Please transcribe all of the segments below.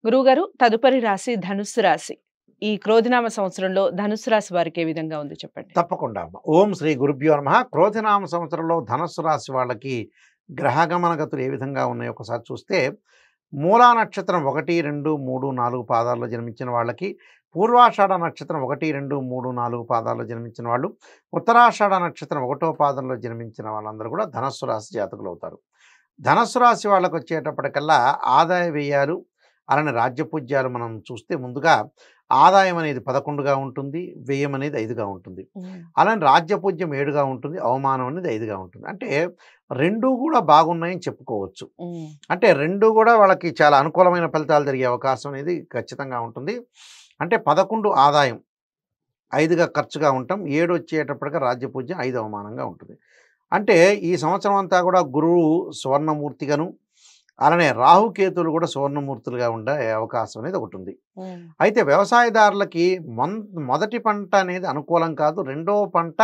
గురువుగారు తదుపరి రాశి ధనుస్సు రాశి. ఈ క్రోధినామ సంవత్సరంలో ధనుస్సు రాశి వారికి ఏ విధంగా ఉంది చెప్పండి? తప్పకుండా అమ్మ. ఓం శ్రీ గురుభ్యో నమః. క్రోధినామ సంవత్సరంలో ధనస్సు రాశి వాళ్ళకి గ్రహగమన గతులు ఏ విధంగా ఉన్నాయో ఒకసారి చూస్తే, మూలా నక్షత్రం 1, 2, 3, 4 పాదాల్లో జన్మించిన వాళ్ళకి, పూర్వాషాఢ నక్షత్రం 1, 2, 3, 4 పాదాల్లో జన్మించిన వాళ్ళు, ఉత్తరాషాఢ నక్షత్రం 1వ పాదంలో జన్మించిన వాళ్ళందరూ కూడా ధనస్సు రాశి జాతకులు అవుతారు. ధనస్సు రాశి వాళ్ళకి వచ్చేటప్పటికల్లా ఆదాయ వ్యయాలు అలానే రాజ్యపూజ్యాలు మనం చూస్తే, ముందుగా ఆదాయం అనేది 11గా ఉంటుంది, వ్యయం అనేది 5గా ఉంటుంది. అలానే రాజ్యపూజ్యం 7గా ఉంటుంది, అవమానం అనేది 5గా ఉంటుంది. అంటే రెండూ కూడా బాగున్నాయని చెప్పుకోవచ్చు. అంటే రెండూ కూడా వాళ్ళకి చాలా అనుకూలమైన ఫలితాలు జరిగే అవకాశం అనేది ఖచ్చితంగా ఉంటుంది. అంటే 11 ఆదాయం, 5గా ఖర్చుగా ఉంటాం, 7 వచ్చేటప్పటికి రాజ్యపూజ్యం, 5 అవమానంగా ఉంటుంది. అంటే ఈ సంవత్సరం అంతా కూడా గురువు సువర్ణమూర్తిగాను, అలానే రాహుకేతువులు కూడా సువర్ణమూర్తులుగా ఉండే అవకాశం అనేది ఒకటి ఉంది. అయితే వ్యవసాయదారులకి మొదటి పంట అనేది అనుకూలం కాదు, రెండవ పంట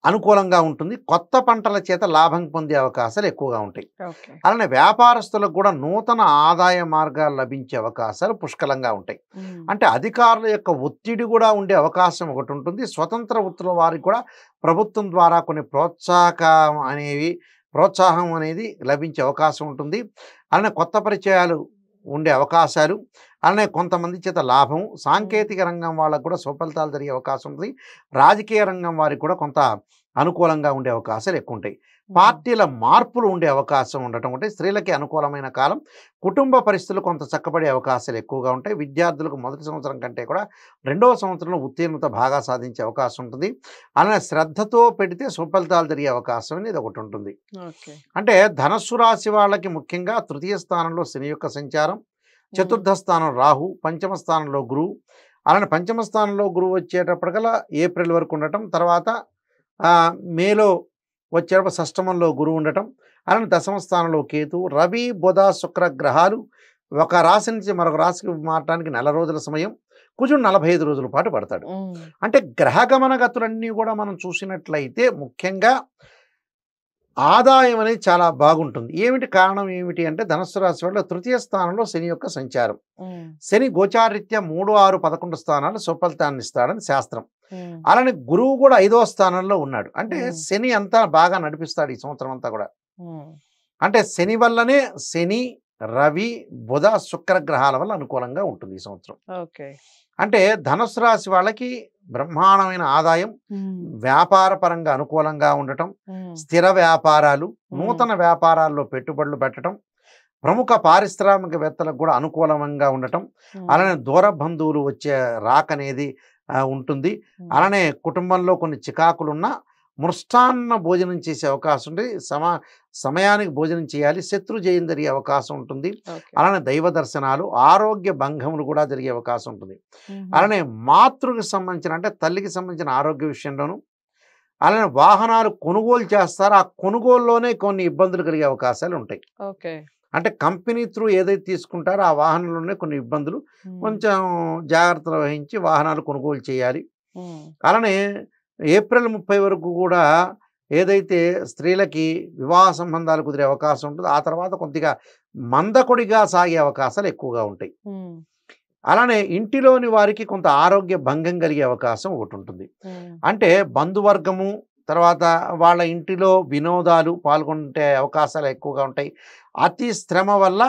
అనుకూలంగా ఉంటుంది. కొత్త పంటల చేత లాభం పొందే అవకాశాలు ఎక్కువగా ఉంటాయి. అలానే వ్యాపారస్తులకు కూడా నూతన ఆదాయ మార్గాలు లభించే అవకాశాలు పుష్కలంగా ఉంటాయి. అంటే అధికారుల యొక్క ఒత్తిడి కూడా ఉండే అవకాశం ఒకటి ఉంటుంది. స్వతంత్ర వృత్తుల వారికి కూడా ప్రభుత్వం ద్వారా కొన్ని ప్రోత్సాహం అనేది లభించే అవకాశం ఉంటుంది. అలానే కొత్త పరిచయాలు ఉండే అవకాశాలు, అలానే కొంతమంది చేత లాభం, సాంకేతిక రంగం వాళ్ళకు కూడా సుఫలితాలు జరిగే అవకాశం ఉంటుంది. రాజకీయ రంగం వారికి కూడా కొంత అనుకూలంగా ఉండే అవకాశాలు ఎక్కువ ఉంటాయి. పార్టీల మార్పులు ఉండే అవకాశం ఉండటం ఉంటే, స్త్రీలకి అనుకూలమైన కాలం, కుటుంబ పరిస్థితులు కొంత చక్కబడే అవకాశాలు ఎక్కువగా ఉంటాయి. విద్యార్థులకు మొదటి సంవత్సరం కంటే కూడా రెండవ సంవత్సరంలో ఉత్తీర్ణత బాగా సాధించే అవకాశం ఉంటుంది. అలానే శ్రద్ధతో పెడితే సుఫలితాలు జరిగే అవకాశం అనేది ఒకటి ఉంటుంది. అంటే ధనస్సు రాశి వాళ్ళకి ముఖ్యంగా తృతీయ స్థానంలో శని యొక్క సంచారం, చతుర్థ స్థానం రాహు, పంచమ స్థానంలో గురువు, అలానే పంచమ స్థానంలో గురువు వచ్చేటప్పటికల్లా ఏప్రిల్ వరకు ఉండటం, తర్వాత మేలో వచ్చేటప్పుడు షష్టమంలో గురువు ఉండటం, అలానే దశమ స్థానంలో కేతు, రవి, బుధ, శుక్ర గ్రహాలు ఒక రాశి నుంచి మరొక రాశికి మారడానికి 4 రోజుల సమయం, కుజుడు 45 రోజుల పాటు పడతాడు. అంటే గ్రహగమన గతులన్నీ కూడా మనం చూసినట్లయితే ముఖ్యంగా ఆదాయం అనేది చాలా బాగుంటుంది. ఏమిటి కారణం ఏమిటి అంటే, ధనుస్సు రాశి వాళ్ళ తృతీయ స్థానంలో శని యొక్క సంచారం. శని గోచారీత్యా 3, 6, 11 స్థానాలు సుఫలితాన్ని ఇస్తాడని శాస్త్రం. అలానే గురువు కూడా 5వ స్థానంలో ఉన్నాడు. అంటే శని అంతా బాగా నడిపిస్తాడు ఈ సంవత్సరం అంతా కూడా. అంటే శని వల్లనే శని, రవి, బుధ, శుక్ర గ్రహాల వల్ల అనుకూలంగా ఉంటుంది ఈ సంవత్సరం. అంటే ధనుస్సు రాశి వాళ్ళకి బ్రహ్మాండమైన ఆదాయం, వ్యాపార పరంగా అనుకూలంగా ఉండటం, స్థిర వ్యాపారాలు, నూతన వ్యాపారాల్లో పెట్టుబడులు పెట్టడం, ప్రముఖ పారిశ్రామికవేత్తలకు కూడా అనుకూలంగా ఉండటం, అలానే దూర బంధువులు వచ్చే రాకనేది ఉంటుంది. అలానే కుటుంబంలో కొన్ని చికాకులున్నా మృష్టాన్న భోజనం చేసే అవకాశం ఉంది. సమయానికి భోజనం చేయాలి, శత్రు జయం జరిగే అవకాశం ఉంటుంది. అలానే దైవ దర్శనాలు, ఆరోగ్య భంగములు కూడా జరిగే అవకాశం ఉంటుంది. అలానే మాతృకి సంబంధించిన అంటే తల్లికి సంబంధించిన ఆరోగ్య విషయంలోనూ, అలానే వాహనాలు కొనుగోలు చేస్తారు, ఆ కొనుగోలులోనే కొన్ని ఇబ్బందులు కలిగే అవకాశాలు ఉంటాయి. అంటే కంపెనీ త్రూ ఏదైతే తీసుకుంటారో ఆ వాహనంలోనే కొన్ని ఇబ్బందులు, కొంచెం జాగ్రత్తలు వహించి వాహనాలు కొనుగోలు చేయాలి. అలానే ఏప్రిల్ 30 వరకు కూడా ఏదైతే స్త్రీలకి వివాహ సంబంధాలు కుదిరే అవకాశం ఉంటుందో, ఆ తర్వాత కొద్దిగా మందకొడిగా సాగే అవకాశాలు ఎక్కువగా ఉంటాయి. అలానే ఇంటిలోని వారికి కొంత ఆరోగ్య భంగం కలిగే అవకాశం ఒకటి ఉంటుంది. అంటే బంధువర్గము, తర్వాత వాళ్ళ ఇంటిలో వినోదాలు పాల్గొంటే అవకాశాలు ఎక్కువగా ఉంటాయి. అతి శ్రమ వల్ల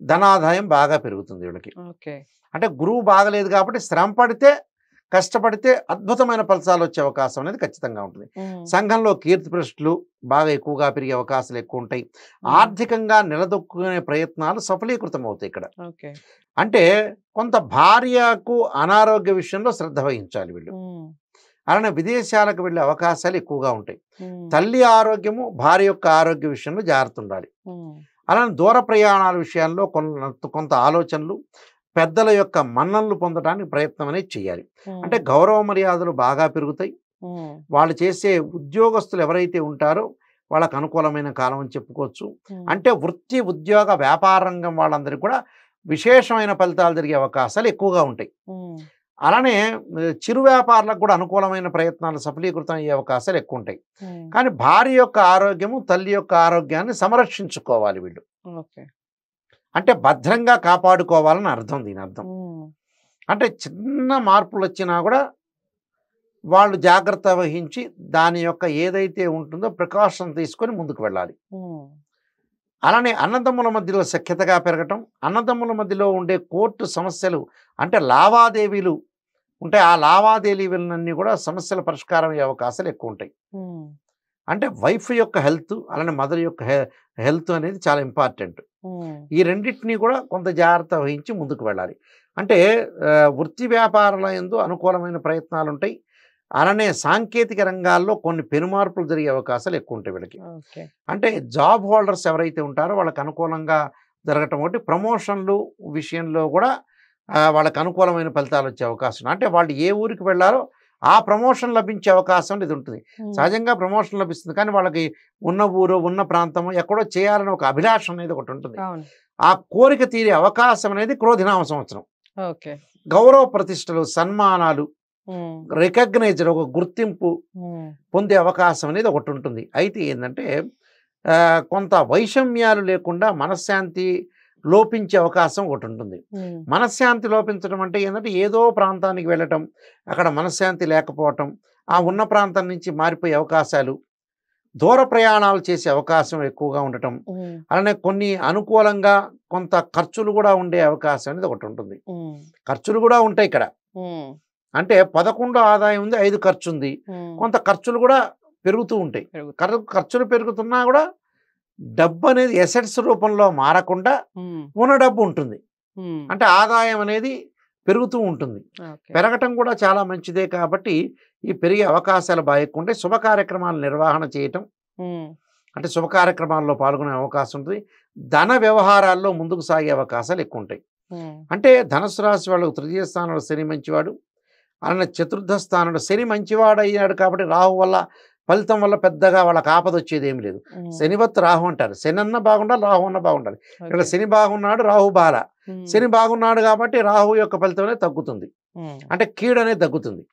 ధనాదాయం బాగా పెరుగుతుంది వీళ్ళకి. అంటే గురువు బాగలేదు కాబట్టి శ్రమ పడితే, కష్టపడితే అద్భుతమైన ఫలితాలు వచ్చే అవకాశం అనేది ఖచ్చితంగా ఉంటుంది. సంఘంలో కీర్తి ప్రతిష్టలు బాగా ఎక్కువగా పెరిగే అవకాశాలు ఎక్కువ ఉంటాయి. ఆర్థికంగా నిలదొక్కునే ప్రయత్నాలు సఫలీకృతం అవుతాయి ఇక్కడ. అంటే కొంత భార్యకు అనారోగ్య విషయంలో శ్రద్ధ వహించాలి వీళ్ళు. అలానే విదేశాలకు వెళ్ళే అవకాశాలు ఎక్కువగా ఉంటాయి. తల్లి ఆరోగ్యము, భార్య యొక్క ఆరోగ్య విషయంలో జాగ్రత్త ఉండాలి. అలానే దూర ప్రయాణాల విషయాల్లో కొంత ఆలోచనలు, పెద్దల యొక్క మన్ననలు పొందడానికి ప్రయత్నం అనేది చేయాలి. అంటే గౌరవ మర్యాదలు బాగా పెరుగుతాయి. వాళ్ళు చేసే ఉద్యోగస్తులు ఎవరైతే ఉంటారో వాళ్ళకు అనుకూలమైన కాలం అని చెప్పుకోవచ్చు. అంటే వృత్తి, ఉద్యోగ, వ్యాపార రంగం వాళ్ళందరికీ కూడా విశేషమైన ఫలితాలు జరిగే అవకాశాలు ఎక్కువగా ఉంటాయి. అలానే చిరు వ్యాపారులకు కూడా అనుకూలమైన ప్రయత్నాలు సఫలీకృతం అయ్యే అవకాశాలు ఎక్కువ ఉంటాయి. కానీ భార్య యొక్క ఆరోగ్యము, తల్లి యొక్క ఆరోగ్యాన్ని సంరక్షించుకోవాలి వీళ్ళు. అంటే భద్రంగా కాపాడుకోవాలని అర్థం. దీని అర్థం అంటే చిన్న మార్పులు వచ్చినా కూడా వాళ్ళు జాగ్రత్త వహించి దాని యొక్క ఏదైతే ఉంటుందో ప్రికాషన్ తీసుకొని ముందుకు వెళ్ళాలి. అలానే అన్నదమ్ముల మధ్యలో సఖ్యతగా పెరగటం, అన్నదమ్ముల మధ్యలో ఉండే కోర్టు సమస్యలు అంటే లావాదేవీలు ఉంటే ఆ లావాదేవీలన్నీ కూడా సమస్యల పరిష్కారం అయ్యే అవకాశాలు ఎక్కువ ఉంటాయి. అంటే వైఫ్ యొక్క హెల్త్ అలానే మదర్ యొక్క హెల్త్ అనేది చాలా ఇంపార్టెంట్. ఈ రెండింటినీ కూడా కొంత జాగ్రత్త వహించి ముందుకు వెళ్ళాలి. అంటే వృత్తి వ్యాపారాల యందు అనుకూలమైన ప్రయత్నాలు ఉంటాయి. అలానే సాంకేతిక రంగాల్లో కొన్ని పెనుమార్పులు జరిగే అవకాశాలు ఎక్కువ ఉంటాయి వీళ్ళకి. అంటే జాబ్ హోల్డర్స్ ఎవరైతే ఉంటారో వాళ్ళకి అనుకూలంగా జరగటం ఒకటి, ప్రమోషన్లు విషయంలో కూడా వాళ్ళకి అనుకూలమైన ఫలితాలు వచ్చే అవకాశం. అంటే వాళ్ళు ఏ ఊరికి వెళ్ళారో ఆ ప్రమోషన్ లభించే అవకాశం ఇది ఉంటుంది. సహజంగా ప్రమోషన్ లభిస్తుంది, కానీ వాళ్ళకి ఉన్న ఊరు ఉన్న ప్రాంతము ఎక్కడో చేయాలని ఒక అభిలాష అనేది ఒకటి ఉంటుంది. ఆ కోరిక తీరే అవకాశం అనేది క్రోధినామ సంవత్సరం. గౌరవ ప్రతిష్టలు, సన్మానాలు, రికగ్నైజ్డ్ ఒక గుర్తింపు పొందే అవకాశం అనేది ఒకటి ఉంటుంది. అయితే ఏంటంటే కొంత వైషమ్యాలు లేకుండా మనశ్శాంతి లోపించే అవకాశం ఒకటి ఉంటుంది. మనశ్శాంతి లోపించడం అంటే ఏంటంటే ఏదో ప్రాంతానికి వెళ్ళటం, అక్కడ మనశ్శాంతి లేకపోవటం, ఆ ఉన్న ప్రాంతం నుంచి మారిపోయే అవకాశాలు, దూర ప్రయాణాలు చేసే అవకాశం ఎక్కువగా ఉండటం, అలానే కొన్ని అనుకూలంగా కొంత ఖర్చులు కూడా ఉండే అవకాశం అనేది ఒకటి ఉంటుంది. ఖర్చులు కూడా ఉంటాయి ఇక్కడ. అంటే 11 ఆదాయం ఉంది, 5 ఖర్చు ఉంది. కొంత ఖర్చులు కూడా పెరుగుతూ ఉంటాయి. ఖర్చులు పెరుగుతున్నా కూడా డబ్బు అనేది ఎసెట్స్ రూపంలో మారకుండా ఉన్న డబ్బు ఉంటుంది. అంటే ఆదాయం అనేది పెరుగుతూ ఉంటుంది. పెరగటం కూడా చాలా మంచిదే. కాబట్టి ఈ పెరిగే అవకాశాలు బాగా ఎక్కువ ఉంటాయి. శుభ కార్యక్రమాల నిర్వహణ చేయటం అంటే శుభ కార్యక్రమాల్లో పాల్గొనే అవకాశం ఉంటుంది. ధన వ్యవహారాల్లో ముందుకు సాగే అవకాశాలు ఎక్కువ ఉంటాయి. అంటే ధనుసు రాశి వాళ్ళకు తృతీయ స్థానంలో శని మంచివాడు, అలానే చతుర్థ స్థానంలో శని మంచివాడు అయ్యాడు కాబట్టి రాహు వల్ల ఫలితం వల్ల పెద్దగా వాళ్ళకి ఆపద వచ్చేది ఏమి లేదు. శనివత్ రాహు అంటారు. శని అన్న బాగుండాలి, రాహు అన్న బాగుండాలి. ఇక్కడ శని బాగున్నాడు, రాహు బాల. శని బాగున్నాడు కాబట్టి రాహు యొక్క ఫలితం అనేది తగ్గుతుంది, అంటే కీడు అనేది తగ్గుతుంది.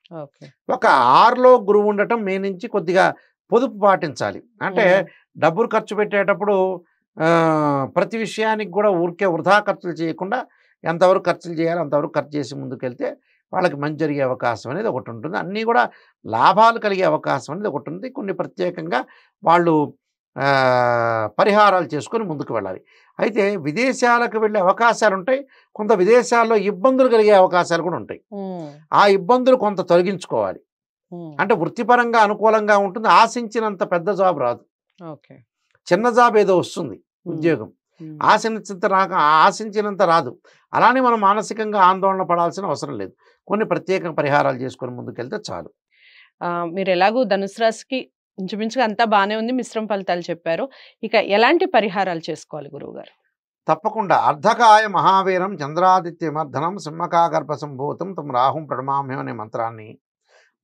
ఒక 6లో గురువు ఉండటం మే నుంచి కొద్దిగా పొదుపు పాటించాలి. అంటే డబ్బులు ఖర్చు పెట్టేటప్పుడు ప్రతి విషయానికి కూడా ఊరికే వృధా ఖర్చులు చేయకుండా ఎంతవరకు ఖర్చులు చేయాలో అంతవరకు ఖర్చు చేసి ముందుకెళ్తే వాళ్ళకి మంచి జరిగే అవకాశం అనేది ఒకటి ఉంటుంది. అన్నీ కూడా లాభాలు కలిగే అవకాశం అనేది ఒకటి ఉంది. కొన్ని ప్రత్యేకంగా వాళ్ళు పరిహారాలు చేసుకొని ముందుకు వెళ్ళాలి. అయితే విదేశాలకు వెళ్ళే అవకాశాలు ఉంటాయి. కొంత విదేశాల్లో ఇబ్బందులు కలిగే అవకాశాలు కూడా ఉంటాయి. ఆ ఇబ్బందులు కొంత తొలగించుకోవాలి. అంటే వృత్తిపరంగా అనుకూలంగా ఉంటుంది. ఆశించినంత పెద్ద జాబ్ రాదు, చిన్న జాబ్ ఏదో వస్తుంది, ఉద్యోగం ఆశించినంత రాదు. అలానే మనం మానసికంగా ఆందోళన పడాల్సిన అవసరం లేదు. కొన్ని ప్రత్యేక పరిహారాలు చేసుకొని ముందుకెళ్తే చాలు. మీరు ఎలాగో ధనుసు రాశికి ఇంచుమించుగా అంతా బాగానే ఉంది, మిశ్రమ ఫలితాలు చెప్పారు. ఇక ఎలాంటి పరిహారాలు చేసుకోవాలి గురువు గారు? తప్పకుండా అర్ధకాయ మహావీరం చంద్రాదిత్యమర్ధనం సింహకాగర్భ సంభూతం తమ రాహుం ప్రణమామ్యం అనే మంత్రాన్ని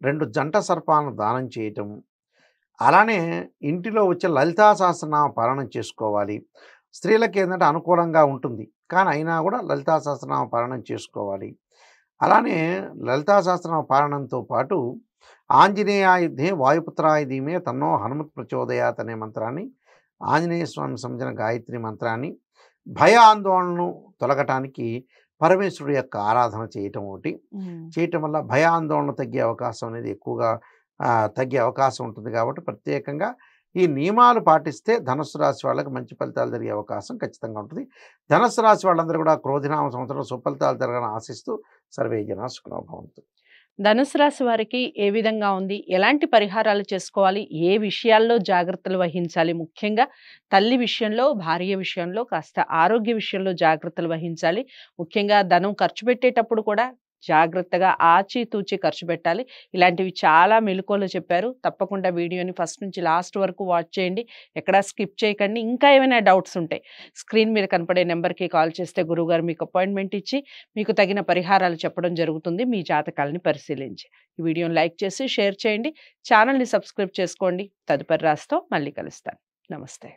2 జంట సర్పాలను దానం చేయటం, అలానే ఇంటిలో వచ్చే లలితా సహస్రనామ పారాయణం చేసుకోవాలి. స్త్రీలకు ఏంటంటే అనుకూలంగా ఉంటుంది, కానీ అయినా కూడా లలితా సహస్రనామ పారాయణం చేసుకోవాలి. అలానే లలితా సహస్రనామ పారాయణంతో పాటు ఆంజనేయాయుధే వాయుపుత్రాయుధీమే తన్నో హనుమత్ ప్రచోదయాత్ అనే మంత్రాన్ని, ఆంజనేయ స్వామి సంబంధించిన గాయత్రి మంత్రాన్ని, భయ ఆందోళనను తొలగటానికి పరమేశ్వరుడు యొక్క ఆరాధన చేయటం ఒకటి చేయటం వల్ల భయ ఆందోళన తగ్గే అవకాశం అనేది ఎక్కువగా తగ్గే అవకాశం ఉంటుంది. కాబట్టి ప్రత్యేకంగా ఈ నియమాలు పాటిస్తే ధనుసు రాశి వాళ్ళకి మంచి ఫలితాలు జరిగే అవకాశం ఖచ్చితంగా ఉంటుంది. ధనుసు రాశి వాళ్ళందరూ కూడా క్రోధినామ సంవత్సరంలో సుఫలితాలు జరగాలని ఆశిస్తూ సర్వే జనా సుఖినో భవంతు. ధనుసు రాశి వారికి ఏ విధంగా ఉంది, ఎలాంటి పరిహారాలు చేసుకోవాలి, ఏ విషయాల్లో జాగ్రత్తలు వహించాలి, ముఖ్యంగా తల్లి విషయంలో, భార్య విషయంలో, కాస్త ఆరోగ్య విషయంలో జాగ్రత్తలు వహించాలి. ముఖ్యంగా ధనం ఖర్చు పెట్టేటప్పుడు కూడా జాగ్రత్తగా ఆచితూచి ఖర్చు పెట్టాలి. ఇలాంటివి చాలా మెలకువలు చెప్పారు. తప్పకుండా వీడియోని ఫస్ట్ నుంచి లాస్ట్ వరకు వాచ్ చేయండి, ఎక్కడా స్కిప్ చేయకండి. ఇంకా ఏమైనా డౌట్స్ ఉంటే స్క్రీన్ మీద కనపడే నెంబర్కి కాల్ చేస్తే గురువుగారు మీకు అపాయింట్మెంట్ ఇచ్చి మీకు తగిన పరిహారాలు చెప్పడం జరుగుతుంది, మీ జాతకాలని పరిశీలించి. ఈ వీడియోని లైక్ చేసి షేర్ చేయండి, ఛానల్ని సబ్స్క్రైబ్ చేసుకోండి. తదుపరి రాశితో మళ్ళీ కలుస్తాను. నమస్తే.